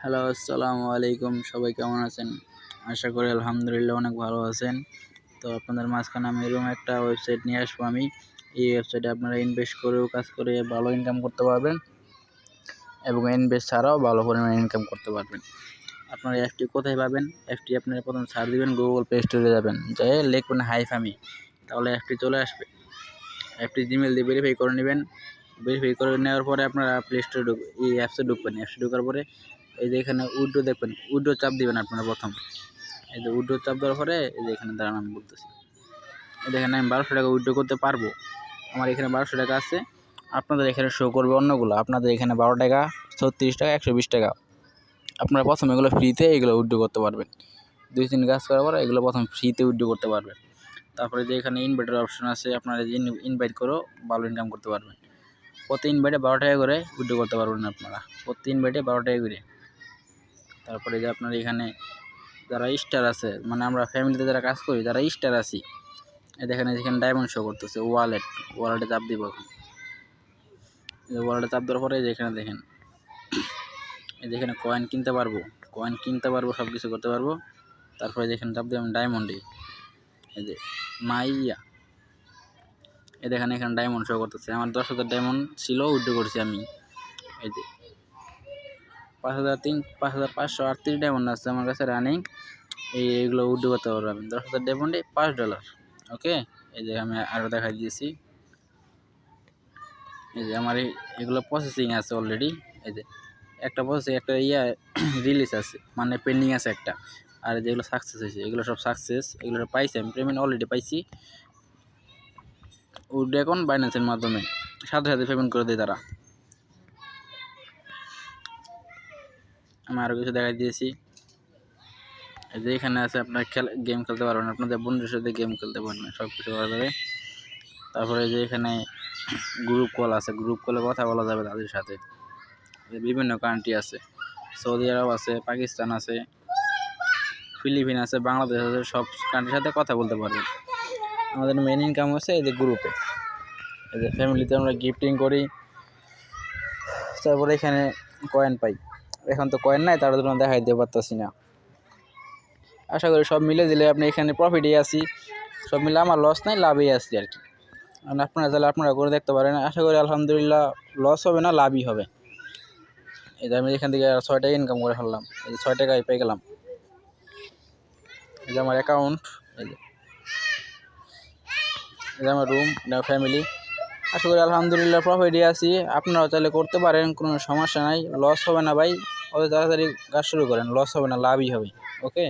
Hello, আসসালামু আলাইকুম। সবাই কেমন আছেন? আশা করি আলহামদুলিল্লাহ অনেক ভালো আছেন। তো আপনাদের মাঝখানে আমি এরকম একটা ওয়েবসাইট নিয়ে আসবো আমি। এই ওয়েবসাইটে আপনারা ইনভেস্ট করেও কাজ করে ভালো ইনকাম করতে পারবেন এবং ইনভেস্ট ছাড়াও ভালো পরিমাণে ইনকাম করতে পারবেন। আপনারা অ্যাপটি কোথায় পাবেন? অ্যাপটি আপনারা প্রথম সার্চ দিবেন, গুগল প্লে স্টোরে যাবেন, যেয়ে লিখবেন হাইফামি, তাহলে অ্যাপটি চলে আসবে। অ্যাপটি জিমেল দিয়ে ভেরিফাই করে নেবেন। ভেরিফাই করে নেওয়ার পরে আপনারা প্লে স্টোরে এই অ্যাপসে ঢুকবেন। অ্যাপসে ঢোকার পরে এই যে এখানে উইথড্র দেখবেন, উইথড্র চাপ দিবেন আপনারা প্রথম। এই যে উইথড্র চাপ দেওয়ার পরে এই যে এখানে দাঁড়ান আমি বলতেছি, এই দেখেন আমি 1200 টাকা উইথড্র করতে পারবো। আমার এখানে 1200 টাকা আছে। আপনাদের এখানে শো করবে অন্যগুলো। আপনাদের এখানে 12 টাকা, 36 টাকা, 120 টাকা। আপনারা প্রথমে এগুলো ফ্রিতে এগুলো উইথড্র করতে পারবেন। 2-3 কাজ করার পরে এগুলো প্রথম ফ্রিতে উইথড্র করতে পারবেন। তারপরে যে এখানে ইনভাইটের অপশন আছে, আপনারা যে ইনভাইট করেও ভালো ইনকাম করতে পারবেন। প্রতি ইনভাইটে 12 টাকা করে উইথড্র করতে পারবেন আপনারা, প্রতি ইনভাইটে 12 টাকা করে। তারপরে যে আপনার এখানে যারা স্টার আছে, মানে আমরা ফ্যামিলিতে যারা কাজ করি যারা স্টার আছি, এই দেখেন যেখানে ডায়মন্ড শো করতেছে, ওয়ালেটে চাপ দিব এখন। ওয়ালেটে চাপ দেওয়ার পরে যেখানে দেখেন এই যেখানে কয়েন কিনতে পারবো, সব কিছু করতে পারবো। তারপরে যেখানে চাপ দিলাম ডায়মন্ডে, এই যে মাইয়া, এই দেখেন এখানে ডায়মন্ড শো করতেছে। আমার 10,000 ডায়মন্ড ছিল, উইথড্র করছি আমি। এই যে 5,538 ডায়মন্ড আছে আমার কাছে রানিং। এইগুলো উইথড্র করতে পারবো আমি। 10,000 ডায়মন্ডে $5। ওকে, এই যে আমি আরও দেখাই দিয়েছি। এই যে আমার এগুলো প্রসেসিং আছে অলরেডি। এই যে একটা প্রসেসিং, একটা রিলিজ আছে, মানে পেন্ডিং আছে একটা। আর যেগুলো সাকসেস হয়েছে এগুলো সব সাকসেস, এগুলো পাইছি আমি, পেমেন্ট অলরেডি পাইছি। উইথড্র এখন বাইন্যান্সের মাধ্যমে সাথে সাথে পেমেন্ট করে দেয় তারা। আমি আরও কিছু দেখাই দিয়েছি। এই যে এখানে আছে আপনার গেম খেলতে পারবেন, আপনাদের বন্ধুদের সাথে গেম খেলতে পারবেন, সব কিছু করা যাবে। তারপরে যে এখানে গ্রুপ কল আছে, গ্রুপ কলে কথা বলা যাবে তাদের সাথে। বিভিন্ন কান্ট্রি আছে, সৌদি আরব আছে, পাকিস্তান আছে, ফিলিপিন আছে, বাংলাদেশ আছে, সব কান্ট্রির সাথে কথা বলতে পারবেন। আমাদের মেন ইনকাম হচ্ছে এই যে গ্রুপে, এই যে ফ্যামিলিতে আমরা গিফটিং করি। তারপরে এখানে কয়েন পাই। এখন তো কয়েন নাই, তার জন্য দেখাই দিতে পারতেছি না। আশা করি সব মিলে দিলে আপনি এখানে প্রফিটেই আছি, সব মিলে আমার লস নাই, লাভেই আছি আর কি। আপনারা তাহলে আপনারা করে দেখতে পারেন। আশা করি আলহামদুলিল্লাহ লস হবে না, লাভই হবে। এই যে আমি এখান থেকে 6 টাকা ইনকাম করে ফেললাম, এই যে 6 টাকায় পেয়ে গেলাম। এই যে আমার অ্যাকাউন্ট, এই যে আমার রুম, ফ্যামিলি। আশা করি আলহামদুলিল্লাহ প্রফিটই আছি। আপনারাও চাইলে করতে পারেন, কোনো সমস্যা নাই, লস হবে না ভাই। অত তাড়াতাড়ি কাজ শুরু করেন, লস হবে না, লাভই হবে। ওকে।